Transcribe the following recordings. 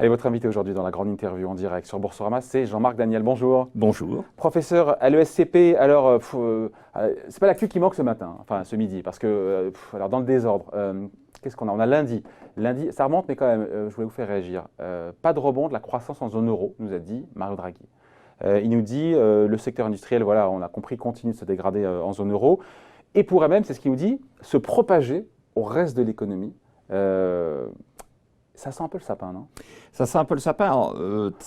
Allez, votre invité aujourd'hui dans la grande interview en direct sur Boursorama, c'est Jean-Marc Daniel. Bonjour. Bonjour. Professeur à l'ESCP. Alors, c'est pas l'actu qui manque ce matin, enfin ce midi, parce que, alors dans le désordre, qu'est-ce qu'on a? On a lundi. Lundi, ça remonte, mais quand même, je voulais vous faire réagir. Pas de rebond de la croissance en zone euro, nous a dit Mario Draghi. Il nous dit le secteur industriel, voilà, on a compris, continue de se dégrader en zone euro, et pourrait même, c'est ce qu'il nous dit, se propager au reste de l'économie. Ça sent un peu le sapin, non? Ça sent un peu le sapin.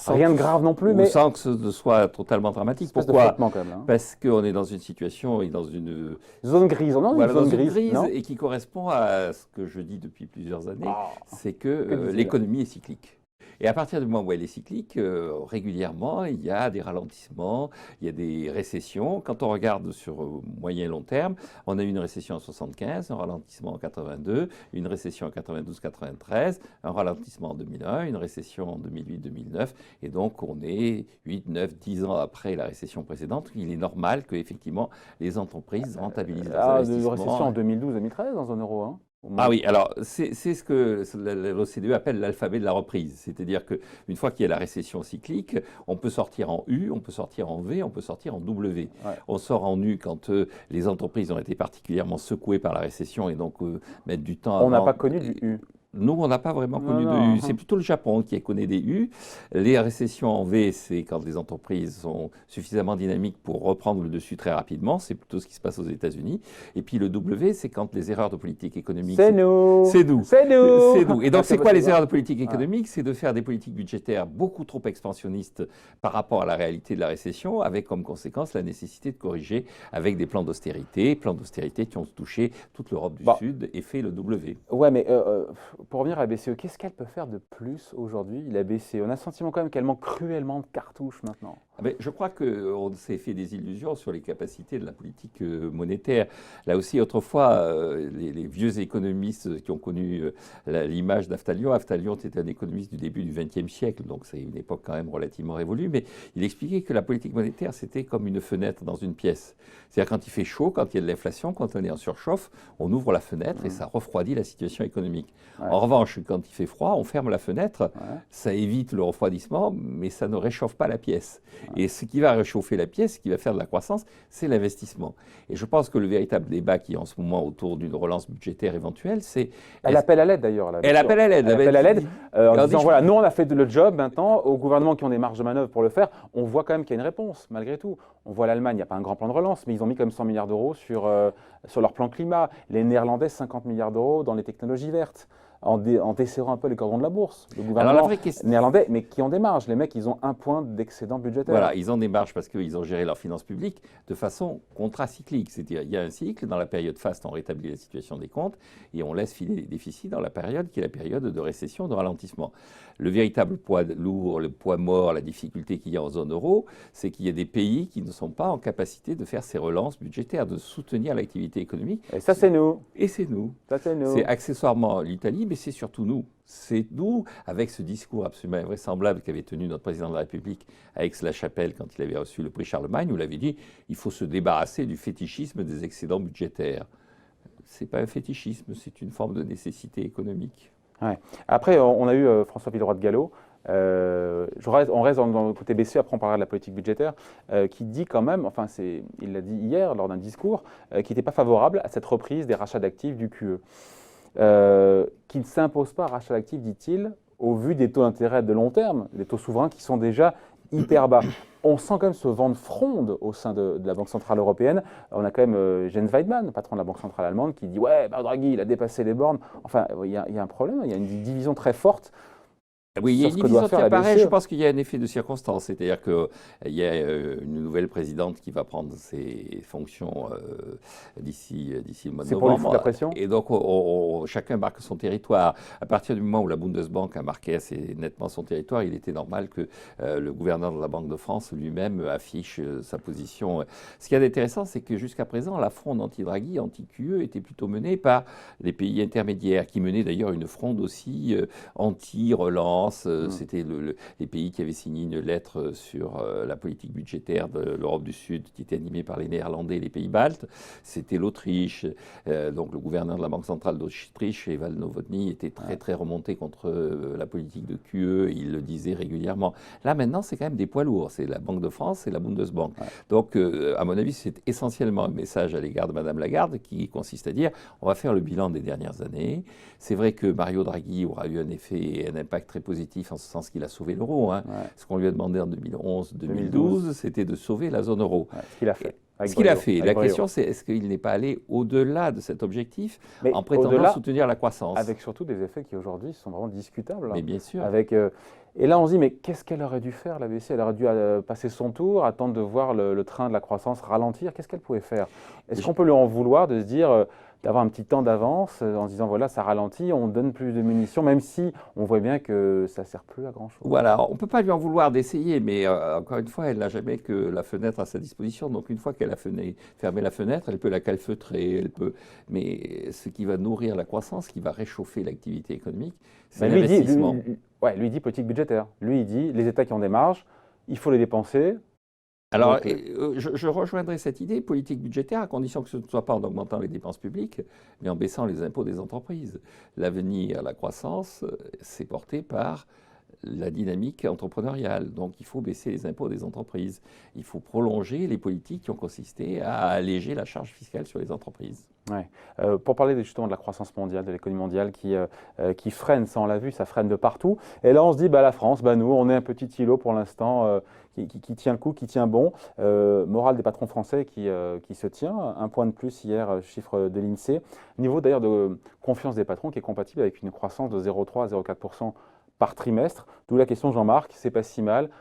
Rien de grave non plus, mais sans que ce soit totalement dramatique. Pourquoi? Quand même, hein. Parce qu'on est dans une situation et dans une zone grise. On voilà, zone dans une grise grise et qui correspond à ce que je dis depuis plusieurs années, c'est que l'économie est cyclique. Et à partir du moment où elle est cyclique, régulièrement, il y a des ralentissements, il y a des récessions. Quand on regarde sur moyen et long terme, on a eu une récession en 75, un ralentissement en 82, une récession en 92-93, un ralentissement en 2001, une récession en 2008-2009. Et donc, on est 8, 9, 10 ans après la récession précédente. Il est normal qu'effectivement, les entreprises rentabilisent leurs investissements. Une récession en 2012-2013 dans zone euro, hein. Ah oui, alors c'est ce que l'OCDE appelle l'alphabet de la reprise. C'est-à-dire qu'une fois qu'il y a la récession cyclique, on peut sortir en U, on peut sortir en V, on peut sortir en W. Ouais. On sort en U quand les entreprises ont été particulièrement secouées par la récession et donc mettent du temps On n'a pas connu du U. Nous, on n'a pas vraiment connu de U. C'est plutôt le Japon qui a connu des U. Les récessions en V, c'est quand les entreprises sont suffisamment dynamiques pour reprendre le dessus très rapidement. C'est plutôt ce qui se passe aux États-Unis. Et puis le W, c'est quand les erreurs de politique économique... C'est nous. C'est nous. C'est nous. C'est nous. Et donc, c'est quoi les erreurs de politique économique? C'est de faire des politiques budgétaires beaucoup trop expansionnistes par rapport à la réalité de la récession, avec comme conséquence la nécessité de corriger avec des plans d'austérité qui ont touché toute l'Europe du Sud et fait le W. Ouais, mais pour revenir à la BCE, qu'est-ce qu'elle peut faire de plus aujourd'hui, la BCE? On a le sentiment quand même qu'elle manque cruellement de cartouches maintenant. Mais je crois qu'on s'est fait des illusions sur les capacités de la politique monétaire. Là aussi, autrefois, les vieux économistes qui ont connu l'image d'Aftalion, Aftalion était un économiste du début du XXe siècle, donc c'est une époque quand même relativement révolue, mais il expliquait que la politique monétaire, c'était comme une fenêtre dans une pièce. C'est-à-dire quand il fait chaud, quand il y a de l'inflation, quand on est en surchauffe, on ouvre la fenêtre et ça refroidit la situation économique. Ouais. En revanche, quand il fait froid, on ferme la fenêtre, ça évite le refroidissement, mais ça ne réchauffe pas la pièce. Et ce qui va réchauffer la pièce, ce qui va faire de la croissance, c'est l'investissement. Et je pense que le véritable débat qui est en ce moment autour d'une relance budgétaire éventuelle, c'est... Elle appelle à l'aide d'ailleurs. Elle appelle à l'aide. Elle appelle à l'aide en disant, voilà, nous on a fait le job maintenant, au gouvernement qui ont des marges de manœuvre pour le faire, on voit quand même qu'il y a une réponse, malgré tout. On voit l'Allemagne, il n'y a pas un grand plan de relance, mais ils ont mis comme 100 milliards d'euros sur leur plan climat. Les Néerlandais, 50 milliards d'euros dans les technologies vertes. En desserrant un peu les cordons de la bourse. Le gouvernement néerlandais, mais qui ont des marges. Les mecs, ils ont un point d'excédent budgétaire. Voilà, ils ont des marges parce qu'ils ont géré leurs finances publiques de façon contracyclique. C'est-à-dire, il y a un cycle, dans la période faste, on rétablit la situation des comptes et on laisse filer les déficits dans la période qui est la période de récession, de ralentissement. Le véritable poids lourd, le poids mort, la difficulté qu'il y a en zone euro, c'est qu'il y a des pays qui ne sont pas en capacité de faire ces relances budgétaires, de soutenir l'activité économique. Et ça, c'est nous. Et c'est nous. Ça, c'est nous. C'est accessoirement l'Italie, mais c'est surtout nous. C'est nous, avec ce discours absolument invraisemblable qu'avait tenu notre président de la République à Aix-la-Chapelle quand il avait reçu le prix Charlemagne, où il avait dit il faut se débarrasser du fétichisme des excédents budgétaires. Ce n'est pas un fétichisme, c'est une forme de nécessité économique. Ouais. Après, on a eu François Villeroy de Galhau. On reste dans le côté BCE, après on parlera de la politique budgétaire, qui dit quand même, enfin il l'a dit hier lors d'un discours, qui n'était pas favorable à cette reprise des rachats d'actifs du QE. Qui ne s'impose pas rachat d'actifs, dit-il, au vu des taux d'intérêt de long terme, des taux souverains qui sont déjà hyper bas. On sent quand même ce vent de fronde au sein de la Banque Centrale Européenne. On a quand même Jens Weidmann, patron de la Banque Centrale Allemande, qui dit « Ouais, Draghi, il a dépassé les bornes ». Enfin, il y a un problème, il y a une division très forte. Oui, il y a une division qui apparaît. Je pense qu'il y a un effet de circonstance. C'est-à-dire qu'il y a une nouvelle présidente qui va prendre ses fonctions d'ici le mois de novembre. C'est pour lui foutre la pression. Et donc, chacun marque son territoire. À partir du moment où la Bundesbank a marqué assez nettement son territoire, il était normal que le gouverneur de la Banque de France lui-même affiche sa position. Ce qui est intéressant, c'est que jusqu'à présent, la fronde anti-Draghi, anti-QE, était plutôt menée par les pays intermédiaires, qui menaient d'ailleurs une fronde aussi anti-relance, France, c'était les pays qui avaient signé une lettre sur la politique budgétaire de l'Europe du Sud, qui était animée par les Néerlandais et les pays baltes. C'était l'Autriche. Donc le gouverneur de la Banque centrale d'Autriche, Eval Novotny, était très remonté contre la politique de QE. Il le disait régulièrement. Là, maintenant, c'est quand même des poids lourds. C'est la Banque de France et la Bundesbank. Ouais. Donc, à mon avis, c'est essentiellement un message à l'égard de Mme Lagarde qui consiste à dire on va faire le bilan des dernières années. C'est vrai que Mario Draghi aura eu un effet et un impact très positif en ce sens qu'il a sauvé l'euro. Hein. Ouais. Ce qu'on lui a demandé en 2011-2012, c'était de sauver la zone euro. Ouais, ce qu'il a fait. Ce qu'il a fait. La question, c'est est-ce qu'il n'est pas allé au-delà de cet objectif en prétendant soutenir la croissance? Avec surtout des effets qui aujourd'hui sont vraiment discutables. Mais bien sûr. Et là, on se dit, mais qu'est-ce qu'elle aurait dû faire, la BCE? Elle aurait dû passer son tour, attendre de voir le train de la croissance ralentir. Qu'est-ce qu'elle pouvait faire? Est-ce qu'on peut lui en vouloir de se dire, d'avoir un petit temps d'avance en se disant, voilà, ça ralentit, on donne plus de munitions, même si on voit bien que ça ne sert plus à grand-chose? Voilà, on ne peut pas lui en vouloir d'essayer, mais encore une fois, elle n'a jamais que la fenêtre à sa disposition. Donc une fois qu'elle a fermé la fenêtre, elle peut la calfeutrer, mais ce qui va nourrir la croissance, qui va réchauffer l'activité économique, c'est l'investissement. Lui dit politique budgétaire. Lui, il dit les États qui ont des marges, il faut les dépenser. Alors, je rejoindrai cette idée politique budgétaire à condition que ce ne soit pas en augmentant les dépenses publiques, mais en baissant les impôts des entreprises. L'avenir, la croissance, c'est porté par la dynamique entrepreneuriale. Donc, il faut baisser les impôts des entreprises. Il faut prolonger les politiques qui ont consisté à alléger la charge fiscale sur les entreprises. Ouais. Pour parler justement de la croissance mondiale, de l'économie mondiale qui freine, ça on l'a vu, ça freine de partout. Et là on se dit, la France, nous, on est un petit îlot pour l'instant qui tient le coup, qui tient bon. Morale des patrons français qui se tient. Un point de plus hier, chiffre de l'INSEE. Niveau d'ailleurs de confiance des patrons qui est compatible avec une croissance de 0,3 à 0,4% par trimestre. D'où la question, Jean-Marc, c'est pas si mal.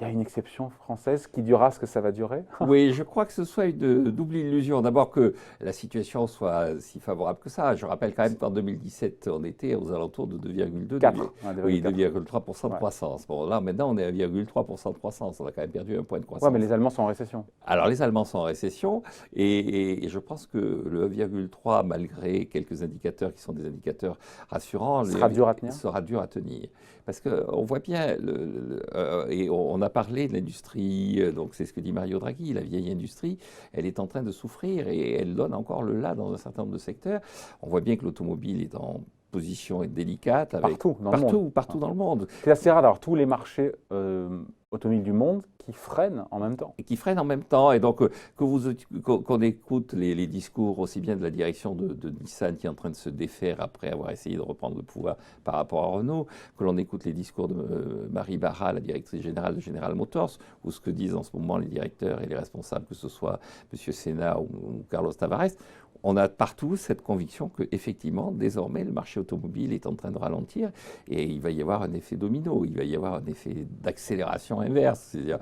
Il y a une exception française qui durera ce que ça va durer? Oui, je crois que ce soit une double illusion. D'abord que la situation soit si favorable que ça. Je rappelle quand même qu'en 2017, on était aux alentours de 2,2, 2,3% de croissance. Bon, là, maintenant, on est à 1,3% de croissance. On a quand même perdu un point de croissance. Oui, mais les Allemands sont en récession. Alors, les Allemands sont en récession et je pense que le 1,3, malgré quelques indicateurs qui sont des indicateurs rassurants, sera dur à tenir. Parce qu'on voit bien, et on a parlé de l'industrie, donc c'est ce que dit Mario Draghi, la vieille industrie, elle est en train de souffrir et elle donne encore le là dans un certain nombre de secteurs. On voit bien que l'automobile est en position délicate. Partout dans le monde. C'est assez rare d'avoir tous les marchés automobiles du monde qui freinent en même temps. Et qui freinent en même temps. Et donc, qu'on écoute les discours aussi bien de la direction de Nissan qui est en train de se défaire après avoir essayé de reprendre le pouvoir par rapport à Renault, que l'on écoute les discours de Marie Barra, la directrice générale de General Motors, ou ce que disent en ce moment les directeurs et les responsables, que ce soit M. Senna ou Carlos Tavares, on a partout cette conviction qu'effectivement, désormais, le marché automobile est en train de ralentir et il va y avoir un effet domino, il va y avoir un effet d'accélération inverse. C'est-à-dire,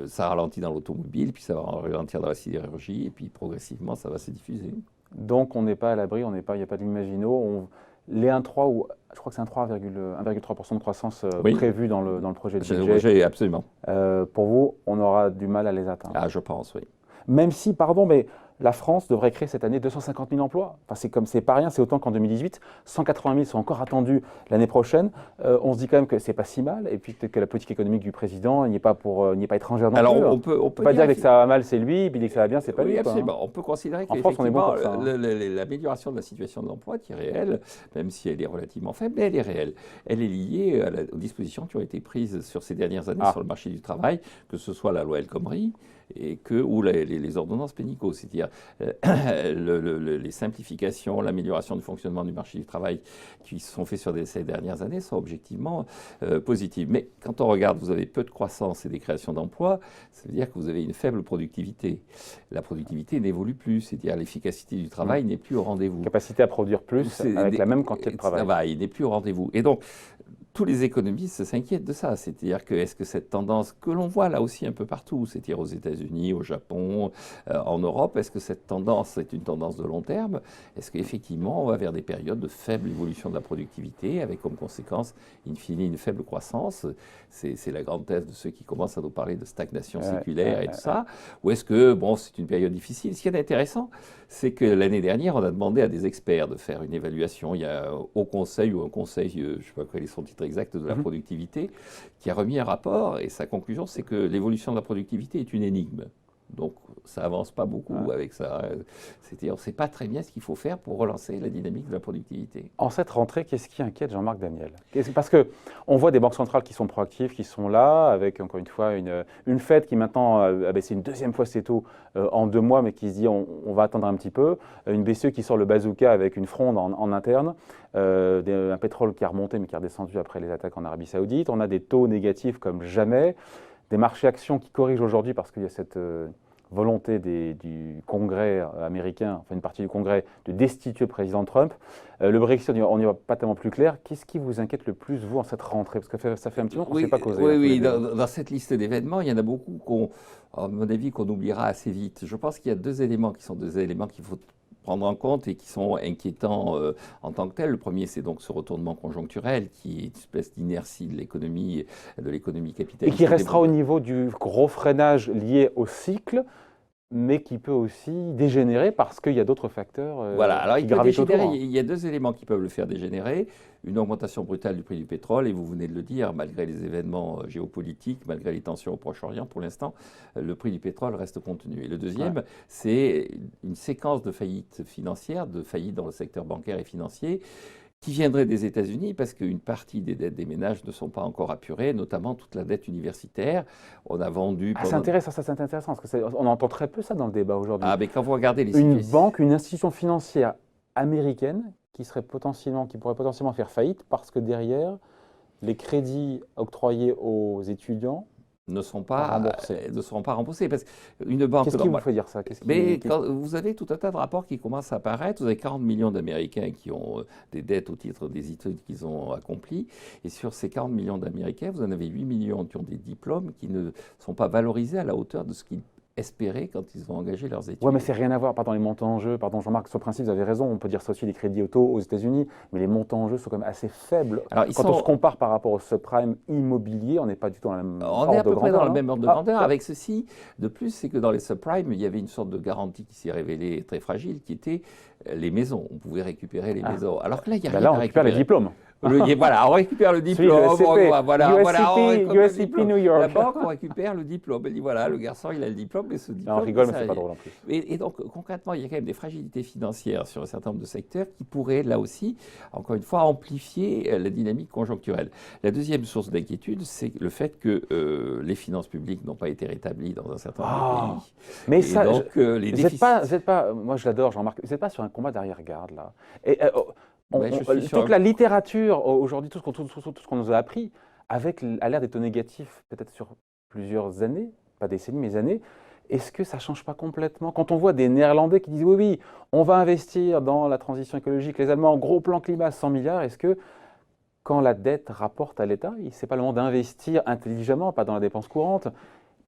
ça ralentit dans l'automobile, puis ça va ralentir dans la sidérurgie, et puis progressivement, ça va se diffuser. Donc, on n'est pas à l'abri, il n'y a pas d'imagino. Les 1,3 ou je crois que c'est 1,3% de croissance prévu dans le projet de budget. Absolument. Pour vous, on aura du mal à les atteindre. Ah, je pense, oui. Même si, mais la France devrait créer cette année 250 000 emplois. Enfin, c'est pas rien, c'est autant qu'en 2018. 180 000 sont encore attendus l'année prochaine. On se dit quand même que c'est pas si mal. Et puis peut-être que la politique économique du président n'y est pas étrangère non plus. Alors on peut pas dire que ça va mal, c'est lui, et puis dire que ça va bien, c'est pas lui. Absolument. On peut considérer qu'effectivement, l'amélioration de la situation de l'emploi qui est réelle, même si elle est relativement faible, mais elle est réelle. Elle est liée aux dispositions qui ont été prises sur ces dernières années sur le marché du travail, que ce soit la loi El Khomri ou les ordonnances Pénicaud, c'est-à-dire les simplifications, l'amélioration du fonctionnement du marché du travail qui se sont faites sur ces dernières années sont objectivement positives. Mais quand on regarde, vous avez peu de croissance et des créations d'emplois, ça veut dire que vous avez une faible productivité. La productivité n'évolue plus, c'est-à-dire l'efficacité du travail n'est plus au rendez-vous. Capacité à produire plus avec la même quantité de travail. Il n'est plus au rendez-vous. Et donc, tous les économistes s'inquiètent de ça. C'est-à-dire que est-ce que cette tendance que l'on voit là aussi un peu partout, c'est-à-dire aux États-Unis, au Japon, en Europe, est-ce que cette tendance est une tendance de long terme? Est-ce qu'effectivement on va vers des périodes de faible évolution de la productivité avec comme conséquence, in fine, une faible croissance? C'est la grande thèse de ceux qui commencent à nous parler de stagnation séculaire et tout ça. Ou est-ce que, c'est une période difficile? Ce qui est intéressant, c'est que l'année dernière, on a demandé à des experts de faire une évaluation. Il y a un haut conseil ou un conseil, je ne sais pas quel est son titre exact de la productivité, qui a remis un rapport, et sa conclusion, c'est que l'évolution de la productivité est une énigme. Donc, ça avance pas beaucoup avec ça. C'est-à-dire, on ne sait pas très bien ce qu'il faut faire pour relancer la dynamique de la productivité. En cette rentrée, qu'est-ce qui inquiète Jean-Marc Daniel? Parce qu'on voit des banques centrales qui sont proactives, qui sont là, avec encore une fois une Fed qui maintenant a baissé une deuxième fois ses taux en 2 mois, mais qui se dit on va attendre un petit peu. Une BCE qui sort le bazooka avec une fronde en interne. Un pétrole qui a remonté, mais qui est redescendu après les attaques en Arabie Saoudite. On a des taux négatifs comme jamais. Des marchés actions qui corrigent aujourd'hui parce qu'il y a cette volonté du Congrès américain, enfin une partie du Congrès, de destituer le président Trump. Le Brexit, on n'y va pas tellement plus clair. Qu'est-ce qui vous inquiète le plus, vous, en cette rentrée? Parce que ça fait un petit moment qu'on ne s'est pas causé. Oui, dans cette liste d'événements, il y en a beaucoup, à mon avis, qu'on oubliera assez vite. Je pense qu'il y a 2 éléments qui sont 2 éléments qu'il faut prendre en compte et qui sont inquiétants en tant que tels. Le premier, c'est donc ce retournement conjoncturel qui est une espèce d'inertie de l'économie capitaliste. Et qui restera au niveau du gros freinage lié au cycle, mais qui peut aussi dégénérer parce qu'il y a d'autres facteurs voilà, alors qui gravitent autour. Il y a 2 éléments qui peuvent le faire dégénérer. Une augmentation brutale du prix du pétrole, et vous venez de le dire, malgré les événements géopolitiques, malgré les tensions au Proche-Orient, pour l'instant, le prix du pétrole reste contenu. Et le deuxième, c'est une séquence de faillites financières, de faillites dans le secteur bancaire et financier, qui viendrait des États-Unis parce qu'une partie des dettes des ménages ne sont pas encore apurées, notamment toute la dette universitaire. On a vendu... C'est intéressant, ça c'est intéressant, parce qu'on entend très peu ça dans le débat aujourd'hui. Ah, mais quand vous regardez les une institution financière américaine qui pourrait potentiellement faire faillite parce que derrière, les crédits octroyés aux étudiants ne seront pas remboursés. Parce qu'une banque... Qu'est-ce qui vous fait dire ça? Vous avez tout un tas de rapports qui commencent à apparaître. Vous avez 40 millions d'Américains qui ont des dettes au titre des études qu'ils ont accomplies. Et sur ces 40 millions d'Américains, vous en avez 8 millions qui ont des diplômes qui ne sont pas valorisés à la hauteur de ce qu'ils espérer quand ils vont engager leurs études. Oui, mais c'est rien à voir. Pardon, les montants en jeu. Pardon, Jean-Marc, sur le principe, vous avez raison. On peut dire ça aussi des crédits auto aux États-Unis, mais les montants en jeu sont quand même assez faibles. Alors, quand on se compare par rapport au subprime immobilier, on n'est pas du tout dans la même ordre de grandeur. On est à peu près dans le même ordre de grandeur. Avec ceci, de plus, c'est que dans les subprimes, il y avait une sorte de garantie qui s'est révélée très fragile, qui était les maisons. On pouvait récupérer les maisons. Alors que là, il y a rien à récupérer. On récupère les diplômes. Voilà, on récupère le diplôme. USCP New York. La banque, on récupère le diplôme. Elle dit voilà, le garçon, il a le diplôme, mais ce diplôme. On rigole, mais c'est pas drôle en plus. Et donc, concrètement, il y a quand même des fragilités financières sur un certain nombre de secteurs qui pourraient, là aussi, encore une fois, amplifier la dynamique conjoncturelle. La deuxième source d'inquiétude, c'est le fait que les finances publiques n'ont pas été rétablies dans un certain nombre de pays. Mais ça, donc, les déficits... vous êtes pas, moi je l'adore, Jean-Marc, vous n'êtes pas sur un combat d'arrière-garde, là. Toute la littérature, aujourd'hui, tout ce qu'on nous a appris, a l'air d'être négatif, peut-être sur plusieurs années, pas décennies, mais années. Est-ce que ça ne change pas complètement? Quand on voit des Néerlandais qui disent oui, on va investir dans la transition écologique, les Allemands, gros plan climat, 100 milliards, est-ce que quand la dette rapporte à l'État, c'est pas le moment d'investir intelligemment, pas dans la dépense courante,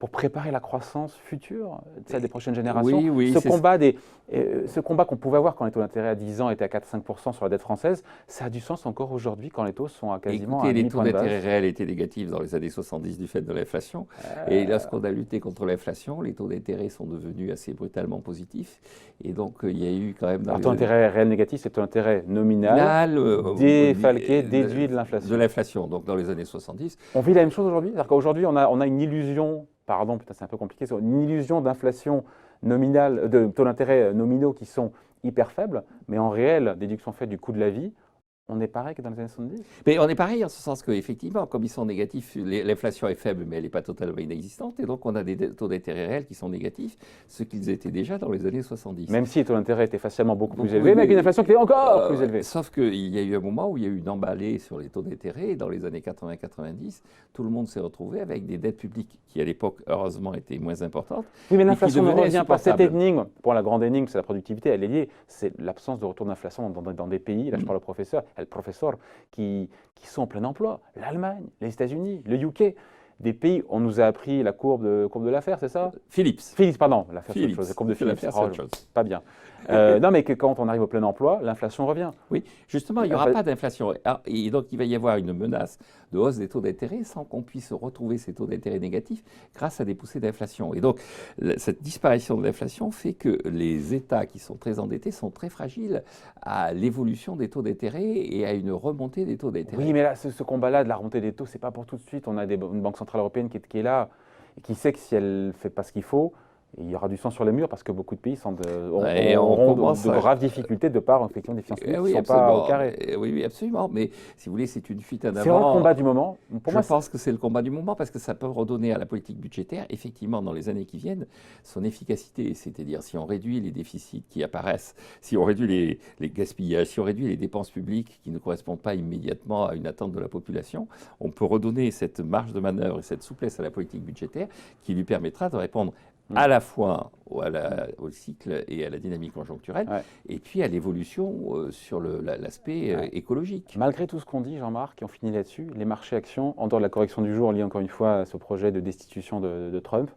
pour préparer la croissance future des prochaines générations? Ce combat qu'on pouvait avoir quand les taux d'intérêt à 10 ans étaient à 4-5% sur la dette française, ça a du sens encore aujourd'hui quand les taux sont à quasiment à 1,5 les taux d'intérêt réels étaient négatifs dans les années 70 du fait de l'inflation. Et lorsqu'on a lutté contre l'inflation, les taux d'intérêt sont devenus assez brutalement positifs. Et donc, il y a eu quand même... Alors, taux d'intérêt réel négatif, c'est taux d'intérêt nominal, défalqué, déduit de l'inflation. De l'inflation, donc dans les années 70. On vit la même chose aujourd'hui? C'est-à-dire qu'aujourd'hui, on a une illusion... Pardon, putain, c'est un peu compliqué, c'est une illusion d'inflation nominale, de taux d'intérêt nominaux qui sont hyper faibles, mais en réelle déduction faite du coût de la vie, on est pareil que dans les années 70? Mais on est pareil en ce sens qu'effectivement, comme ils sont négatifs, l'inflation est faible, mais elle n'est pas totalement inexistante, et donc on a des taux d'intérêt réels qui sont négatifs, ce qu'ils étaient déjà dans les années 70. Même si les taux d'intérêt étaient facialement beaucoup plus élevés, mais avec une inflation qui est encore plus élevée. Sauf qu'il y a eu un moment où il y a eu une emballée sur les taux d'intérêt, et dans les années 80-90, tout le monde s'est retrouvé avec des dettes publiques qui, à l'époque, heureusement, étaient moins importantes. Oui, mais l'inflation ne revient pas. Cette énigme, pour la grande énigme, c'est la productivité, elle est liée. C'est l'absence de retour d'inflation dans des pays, là je parle au professeur, qui sont en plein emploi. L'Allemagne, les États-Unis, le UK, des pays, on nous a appris la courbe de l'affaire, c'est ça? Philips, pardon. L'affaire, c'est autre chose. La courbe de Philips, c'est autre chose. Pas bien. Non, mais que quand on arrive au plein emploi, l'inflation revient. Oui, justement, il n'y aura pas d'inflation. Et donc, il va y avoir une menace de hausse des taux d'intérêt sans qu'on puisse retrouver ces taux d'intérêt négatifs grâce à des poussées d'inflation. Et donc, cette disparition de l'inflation fait que les États qui sont très endettés sont très fragiles à l'évolution des taux d'intérêt et à une remontée des taux d'intérêt. Oui, mais là, ce combat-là de la remontée des taux, c'est pas pour tout de suite. On a une Banque Centrale Européenne qui est là et qui sait que si elle ne fait pas ce qu'il faut, il y aura du sang sur les murs parce que beaucoup de pays auront de graves difficultés de par effectivement, des finances publiques qui ne sont pas au carré. Oui, oui, absolument. Mais si vous voulez, c'est une fuite en avant. C'est le combat du moment. Je pense que c'est le combat du moment parce que ça peut redonner à la politique budgétaire, effectivement, dans les années qui viennent, son efficacité. C'est-à-dire, si on réduit les déficits qui apparaissent, si on réduit les gaspillages, si on réduit les dépenses publiques qui ne correspondent pas immédiatement à une attente de la population, on peut redonner cette marge de manœuvre et cette souplesse à la politique budgétaire qui lui permettra de répondre à la fois au cycle et à la dynamique conjoncturelle, et puis à l'évolution sur l'aspect écologique. Malgré tout ce qu'on dit, Jean-Marc, et on finit là-dessus, les marchés actions, en dehors de la correction du jour liée encore une fois à ce projet de destitution de Trump,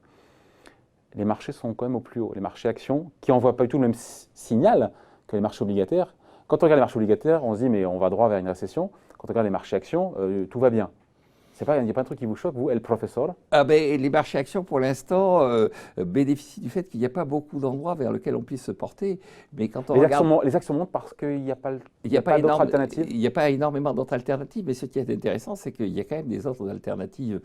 les marchés sont quand même au plus haut. Les marchés actions, qui n'envoient pas du tout le même signal que les marchés obligataires. Quand on regarde les marchés obligataires, on se dit mais on va droit vers une récession. Quand on regarde les marchés actions, tout va bien. Il n'y a pas un truc qui vous choque, vous, El Professeur? Les marchés actions, pour l'instant, bénéficient du fait qu'il n'y a pas beaucoup d'endroits vers lesquels on puisse se porter. Mais quand on les actions montent parce qu'il n'y a pas, d'autres alternatives. Il n'y a pas énormément d'autres alternatives. Mais ce qui est intéressant, c'est qu'il y a quand même des autres alternatives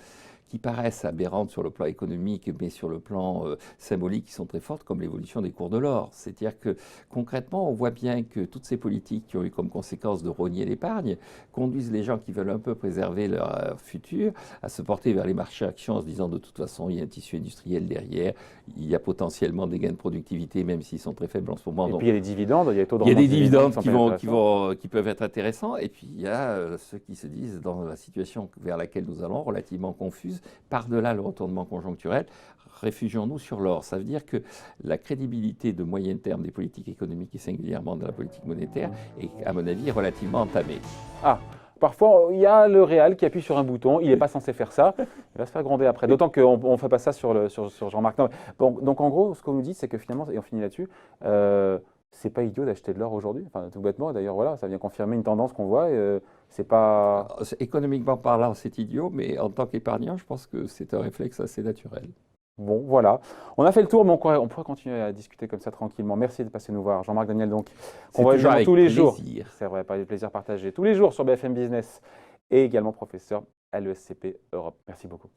qui paraissent aberrantes sur le plan économique, mais sur le plan symbolique, qui sont très fortes, comme l'évolution des cours de l'or. C'est-à-dire que concrètement, on voit bien que toutes ces politiques qui ont eu comme conséquence de rogner l'épargne conduisent les gens qui veulent un peu préserver leur futur à se porter vers les marchés actions en se disant de toute façon, il y a un tissu industriel derrière, il y a potentiellement des gains de productivité, même s'ils sont très faibles en ce moment. Et puis il y a les dividendes, il y a les taux de rendement. Il y a des dividendes qui peuvent être intéressants, et puis il y a ceux qui se disent, dans la situation vers laquelle nous allons, relativement confuse, par-delà le retournement conjoncturel, réfugions-nous sur l'or. Ça veut dire que la crédibilité de moyen terme des politiques économiques et singulièrement de la politique monétaire est, à mon avis, relativement entamée. Parfois, il y a le Réal qui appuie sur un bouton, il n'est pas censé faire ça, il va se faire gronder après. D'autant qu'on ne fait pas ça sur Jean-Marc. Donc en gros, ce qu'on nous dit, c'est que finalement, et on finit là-dessus, c'est pas idiot d'acheter de l'or aujourd'hui, enfin tout bêtement. D'ailleurs, voilà, ça vient confirmer une tendance qu'on voit. C'est pas... Économiquement parlant, c'est idiot, mais en tant qu'épargnant, je pense que c'est un réflexe assez naturel. Bon, voilà. On a fait le tour, mais on pourrait continuer à discuter comme ça tranquillement. Merci de passer nous voir. Jean-Marc Daniel, donc, on va toujours tous les jours. C'est vrai, pas du plaisir partagé. Tous les jours sur BFM Business et également professeur à l'ESCP Europe. Merci beaucoup.